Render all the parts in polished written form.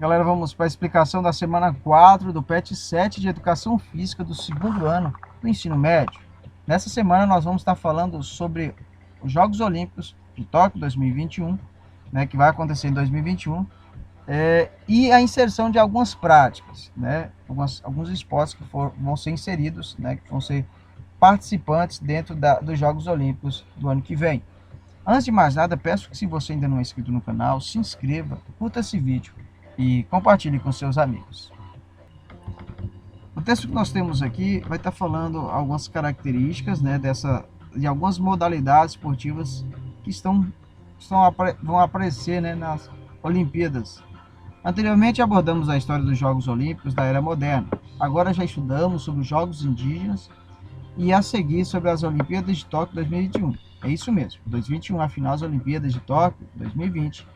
Galera, vamos para a explicação da semana 4 do PET 7 de Educação Física do segundo ano do ensino médio. Nessa semana nós vamos estar falando sobre os Jogos Olímpicos de Tóquio 2021, né, que vai acontecer em 2021, e a inserção de algumas práticas, né, alguns esportes que vão ser inseridos, né, que vão ser participantes dentro dos Jogos Olímpicos do ano que vem. Antes de mais nada, peço que, se você ainda não é inscrito no canal, se inscreva, curta esse vídeo e compartilhe com seus amigos. O texto que nós temos aqui vai estar falando algumas características, né, de algumas modalidades esportivas que vão aparecer, né, nas Olimpíadas. Anteriormente abordamos a história dos Jogos Olímpicos da Era Moderna. Agora já estudamos sobre os Jogos Indígenas e a seguir sobre as Olimpíadas de Tóquio 2021. É isso mesmo, 2021, afinal as Olimpíadas de Tóquio 2020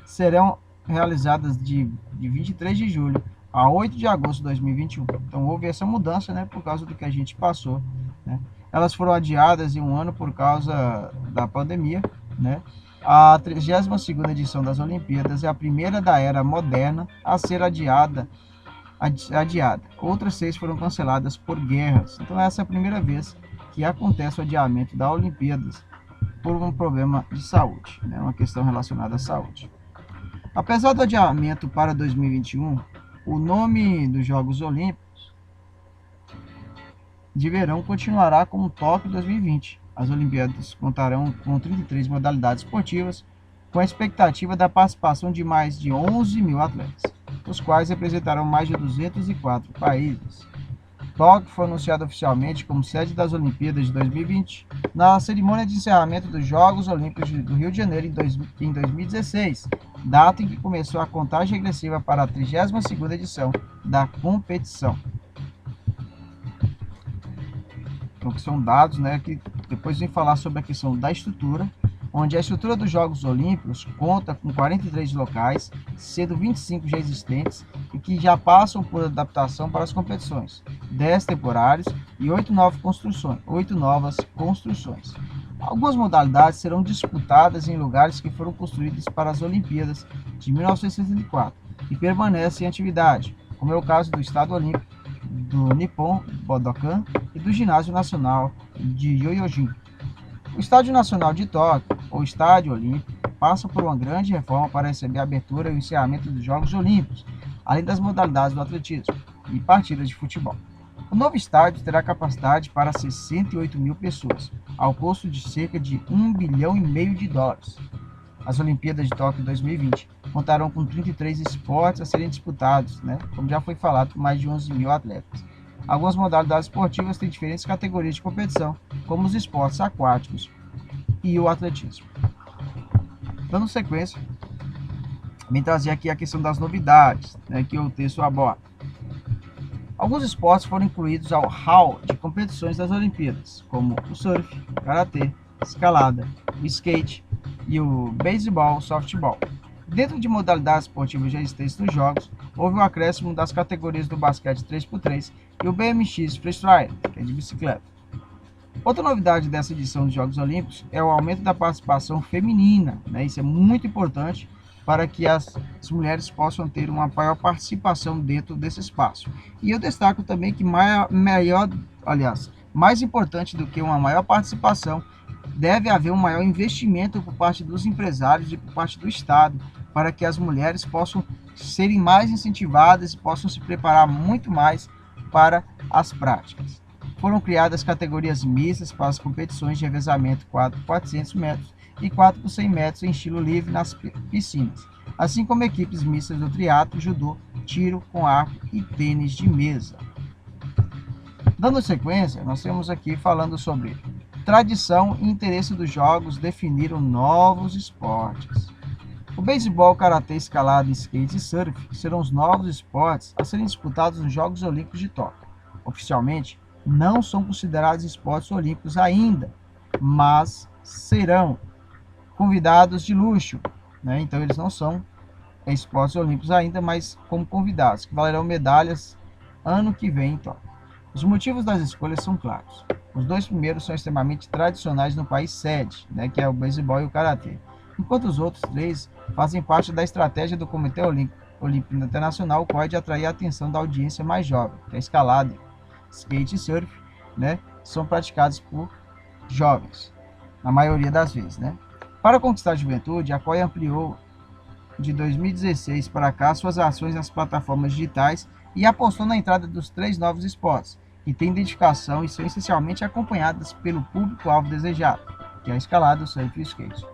serão realizadas de 23 de julho a 8 de agosto de 2021. Então houve essa mudança, né, por causa do que a gente passou, né? Elas foram adiadas em um ano por causa da pandemia, né? A 32ª edição das Olimpíadas é a primeira da era moderna a ser adiada. Outras 6 foram canceladas por guerras. Então essa é a primeira vez que acontece o adiamento das Olimpíadas por um problema de saúde, né? Uma questão relacionada à saúde. Apesar do adiamento para 2021, o nome dos Jogos Olímpicos de verão continuará como Tóquio 2020. As Olimpíadas contarão com 33 modalidades esportivas, com a expectativa da participação de mais de 11 mil atletas, os quais representarão mais de 204 países. Tóquio foi anunciado oficialmente como sede das Olimpíadas de 2020 na cerimônia de encerramento dos Jogos Olímpicos do Rio de Janeiro em 2016, data em que começou a contagem regressiva para a 32ª edição da competição. Então, que são dados, né, que depois vem falar sobre a questão da estrutura, onde a estrutura dos Jogos Olímpicos conta com 43 locais, sendo 25 já existentes e que já passam por adaptação para as competições, 10 temporários e 8 novas construções. Algumas modalidades serão disputadas em lugares que foram construídos para as Olimpíadas de 1964 e permanecem em atividade, como é o caso do Estádio Olímpico, do Nippon Budokan e do Ginásio Nacional de Yoyogi. O Estádio Nacional de Tóquio, ou Estádio Olímpico, passa por uma grande reforma para receber a abertura e o encerramento dos Jogos Olímpicos, além das modalidades do atletismo e partidas de futebol. O novo estádio terá capacidade para 68 mil pessoas, ao custo de cerca de US$ 1,5 bilhão. As Olimpíadas de Tóquio 2020 contarão com 33 esportes a serem disputados, né, como já foi falado, por mais de 11 mil atletas. Algumas modalidades esportivas têm diferentes categorias de competição, como os esportes aquáticos e o atletismo. Dando sequência, vem trazer aqui a questão das novidades, né, que o texto aborda. Alguns esportes foram incluídos ao hall de competições das Olimpíadas, como o surf, o karatê, escalada, o skate e o beisebol, softball. Dentro de modalidades esportivas já existentes nos Jogos, houve um acréscimo das categorias do basquete 3x3 e o BMX Freestyle, que é de bicicleta. Outra novidade dessa edição dos Jogos Olímpicos é o aumento da participação feminina, né? Isso é muito importante para que as mulheres possam ter uma maior participação dentro desse espaço. E eu destaco também que mais importante do que uma maior participação, deve haver um maior investimento por parte dos empresários e por parte do Estado, para que as mulheres possam serem mais incentivadas e possam se preparar muito mais para as práticas. Foram criadas categorias mistas para as competições de revezamento 4 por 400 metros e 4 por 100 metros em estilo livre nas piscinas, assim como equipes mistas do triatlo, judô, tiro com arco e tênis de mesa. Dando sequência, nós temos aqui falando sobre tradição e interesse dos Jogos definiram novos esportes. O beisebol, karatê, escalada, skate e surf serão os novos esportes a serem disputados nos Jogos Olímpicos de Tóquio. Oficialmente, não são considerados esportes olímpicos ainda, mas serão convidados de luxo, né? Então eles não são esportes olímpicos ainda, mas como convidados, que valerão medalhas ano que vem em Tóquio. Os motivos das escolhas são claros. Os 2 primeiros são extremamente tradicionais no país sede, né, que é o beisebol e o karatê, enquanto os outros 3 fazem parte da estratégia do Comitê Olímpico Olímpico Internacional, o COI, de atrair a atenção da audiência mais jovem, que a escalada, skate e surf, né, são praticados por jovens, na maioria das vezes, né? Para conquistar a juventude, a COI ampliou de 2016 para cá suas ações nas plataformas digitais e apostou na entrada dos 3 novos esportes, que têm identificação e são essencialmente acompanhadas pelo público-alvo desejado, que é a escalada, o surf e o skate.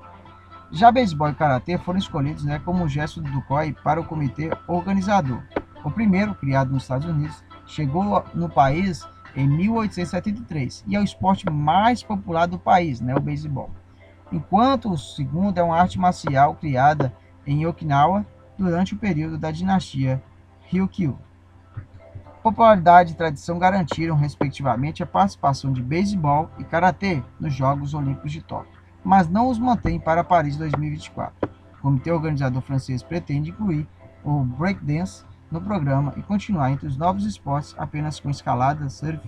Já beisebol e karatê foram escolhidos, né, como um gesto do COI para o comitê organizador. O primeiro, criado nos Estados Unidos, chegou no país em 1873 e é o esporte mais popular do país, né, o beisebol. Enquanto o segundo é uma arte marcial criada em Okinawa durante o período da dinastia Ryukyu. Popularidade e tradição garantiram, respectivamente, a participação de beisebol e karatê nos Jogos Olímpicos de Tóquio, mas não os mantém para Paris 2024. O comitê organizador francês pretende incluir o breakdance no programa e continuar entre os novos esportes apenas com escalada, surf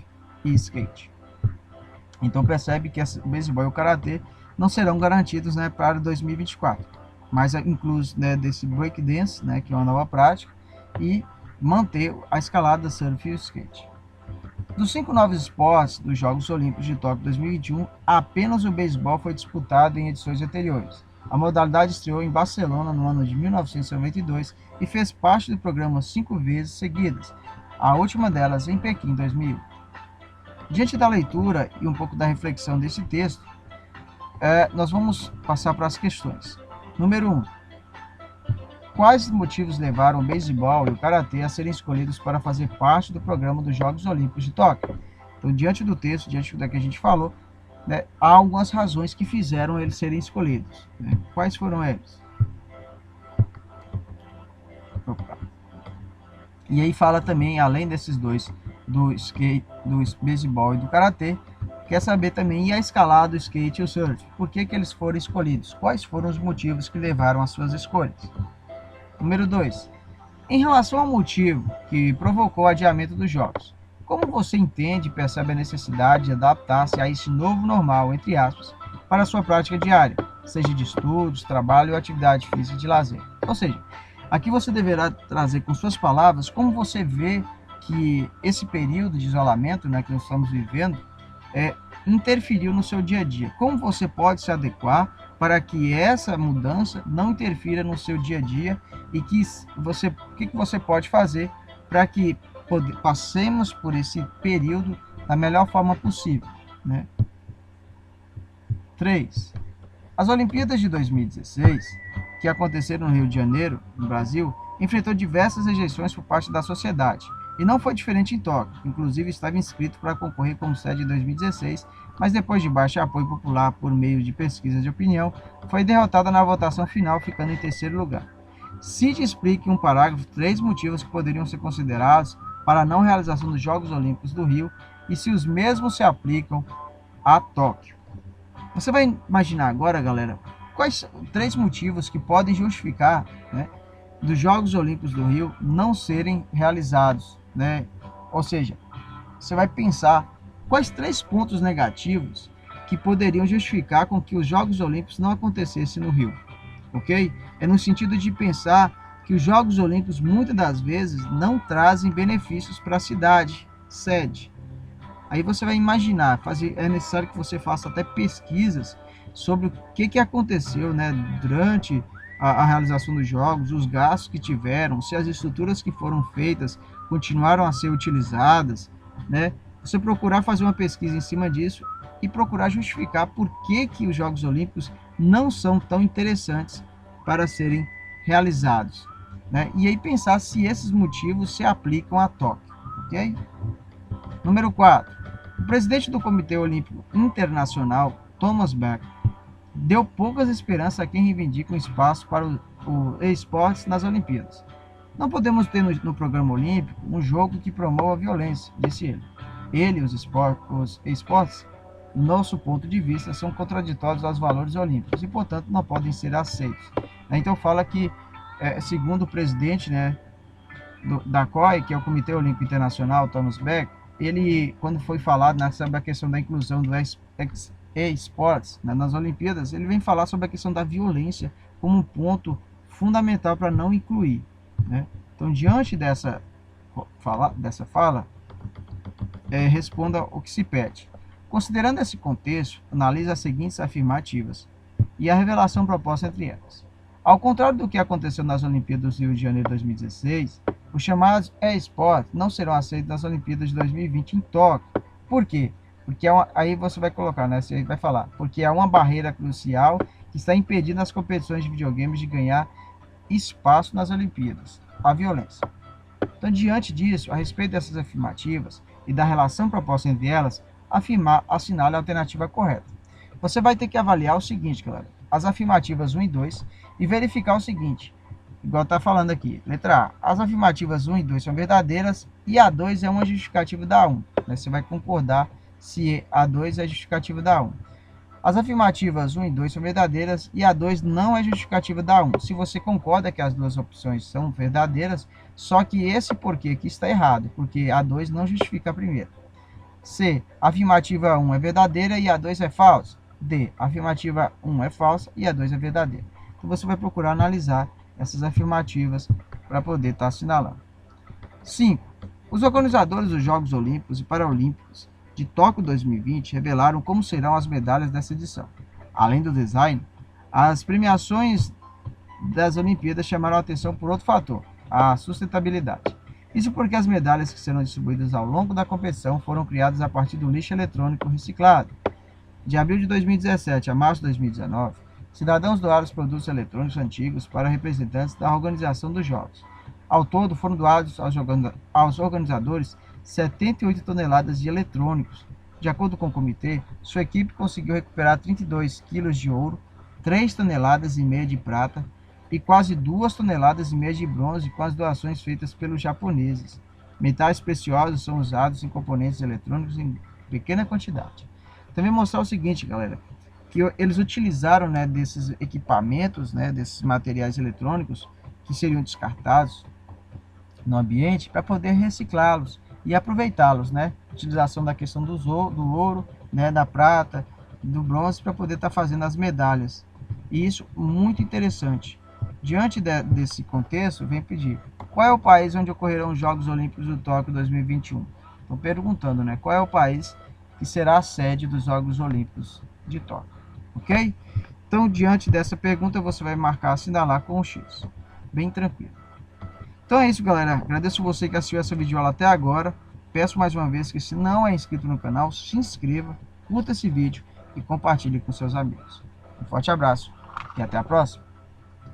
e skate. Então percebe que o beisebol e o karatê não serão garantidos, né, para 2024, mas incluso, né, desse breakdance, né, que é uma nova prática, e manter a escalada, surf e o skate. Dos 5 novos esportes dos Jogos Olímpicos de Tóquio 2021, apenas o beisebol foi disputado em edições anteriores. A modalidade estreou em Barcelona no ano de 1992 e fez parte do programa 5 vezes seguidas, a última delas em Pequim 2001. Diante da leitura e um pouco da reflexão desse texto, nós vamos passar para as questões. Número 1. Quais motivos levaram o beisebol e o karatê a serem escolhidos para fazer parte do programa dos Jogos Olímpicos de Tóquio? Então, diante do texto, diante do que a gente falou, né, há algumas razões que fizeram eles serem escolhidos, né? Quais foram eles? Opa. E aí fala também, além desses dois, do skate, do beisebol e do karatê, quer saber também, e a escalada, o skate e o surf? Por que eles foram escolhidos? Quais foram os motivos que levaram às suas escolhas? Número 2. Em relação ao motivo que provocou o adiamento dos jogos, como você entende e percebe a necessidade de adaptar-se a esse novo normal, entre aspas, para a sua prática diária, seja de estudos, trabalho ou atividade física de lazer? Ou seja, aqui você deverá trazer com suas palavras como você vê que esse período de isolamento, né, que nós estamos vivendo, interferiu no seu dia a dia. Como você pode se adequar para que essa mudança não interfira no seu dia a dia e que o que você pode fazer para que passemos por esse período da melhor forma possível, né? 3. As Olimpíadas de 2016, que aconteceram no Rio de Janeiro, no Brasil, enfrentou diversas rejeições por parte da sociedade. E não foi diferente em Tóquio, inclusive estava inscrito para concorrer como sede em 2016, mas depois de baixo apoio popular por meio de pesquisas de opinião, foi derrotada na votação final, ficando em terceiro lugar. Cite e explique em um parágrafo 3 motivos que poderiam ser considerados para a não realização dos Jogos Olímpicos do Rio e se os mesmos se aplicam a Tóquio. Você vai imaginar agora, galera, quais 3 motivos que podem justificar, né, dos Jogos Olímpicos do Rio não serem realizados, né? Ou seja, você vai pensar quais 3 pontos negativos que poderiam justificar com que os Jogos Olímpicos não acontecessem no Rio, ok? É no sentido de pensar que os Jogos Olímpicos muitas das vezes não trazem benefícios para a cidade, sede. Aí você vai imaginar, é necessário que você faça até pesquisas sobre o que aconteceu, né, durante a realização dos jogos, os gastos que tiveram, se as estruturas que foram feitas continuaram a ser utilizadas, né? Você procurar fazer uma pesquisa em cima disso e procurar justificar por que os Jogos Olímpicos não são tão interessantes para serem realizados, né? E aí pensar se esses motivos se aplicam a Tóquio, ok? Número 4. O presidente do Comitê Olímpico Internacional, Thomas Bach, deu poucas esperanças a quem reivindica um espaço para o esportes nas Olimpíadas. Não podemos ter no programa olímpico um jogo que promova a violência, disse ele. Ele e os esportes, do nosso ponto de vista, são contraditórios aos valores olímpicos e, portanto, não podem ser aceitos. Então fala que, segundo o presidente, né, da COI, que é o Comitê Olímpico Internacional, Thomas Bach, ele, quando foi falado sobre a questão da inclusão do esportes, né, nas Olimpíadas, ele vem falar sobre a questão da violência como um ponto fundamental para não incluir. né? Então, diante dessa fala, responda o que se pede. Considerando esse contexto, analise as seguintes afirmativas e a revelação proposta entre elas. Ao contrário do que aconteceu nas Olimpíadas do Rio de Janeiro de 2016, os chamados e-sports não serão aceitos nas Olimpíadas de 2020 em Tóquio. Por quê? Porque aí você vai colocar, né? Você vai falar, porque há uma barreira crucial que está impedindo as competições de videogames de ganhar espaço nas Olimpíadas: a violência. Então, diante disso, a respeito dessas afirmativas e da relação proposta entre elas, assinale a alternativa correta. Você vai ter que avaliar o seguinte, galera: as afirmativas 1 e 2 e verificar o seguinte, igual está falando aqui. Letra A: as afirmativas 1 e 2 são verdadeiras e a 2 é uma justificativa da 1. Né? Você vai concordar se a 2 é justificativa da 1. As afirmativas 1 e 2 são verdadeiras e a 2 não é justificativa da 1. Se você concorda que as duas opções são verdadeiras, só que esse porquê aqui está errado, porque a 2 não justifica a primeira. C: a afirmativa 1 é verdadeira e a 2 é falsa. D: a afirmativa 1 é falsa e a 2 é verdadeira. Então você vai procurar analisar essas afirmativas para poder estar assinalando. 5. Os organizadores dos Jogos Olímpicos e Paralímpicos de Tóquio 2020 revelaram como serão as medalhas dessa edição. Além do design, as premiações das Olimpíadas chamaram a atenção por outro fator: a sustentabilidade. Isso porque as medalhas que serão distribuídas ao longo da competição foram criadas a partir do lixo eletrônico reciclado. De abril de 2017 a março de 2019, cidadãos doaram os produtos eletrônicos antigos para representantes da organização dos Jogos. Ao todo, foram doados aos organizadores 78 toneladas de eletrônicos. De acordo com o comitê, sua equipe conseguiu recuperar 32 quilos de ouro, 3 toneladas e meia de prata e quase 2 toneladas e meia de bronze com as doações feitas pelos japoneses. Metais preciosos são usados em componentes eletrônicos em pequena quantidade. Também mostrar o seguinte, galera, que eles utilizaram, né, desses equipamentos, né, desses materiais eletrônicos que seriam descartados no ambiente para poder reciclá-los e aproveitá-los, né? Utilização da questão do ouro, né, da prata, do bronze para poder estar fazendo as medalhas. E isso muito interessante. Diante desse contexto, vem pedir: qual é o país onde ocorrerão os Jogos Olímpicos do Tóquio 2021? Estão perguntando, né? Qual é o país que será a sede dos Jogos Olímpicos de Tóquio? Ok? Então, diante dessa pergunta, você vai marcar, assinalar com o X. Bem tranquilo. Então é isso, galera. Agradeço você que assistiu essa videoaula até agora. Peço mais uma vez que, se não é inscrito no canal, se inscreva, curta esse vídeo e compartilhe com seus amigos. Um forte abraço e até a próxima.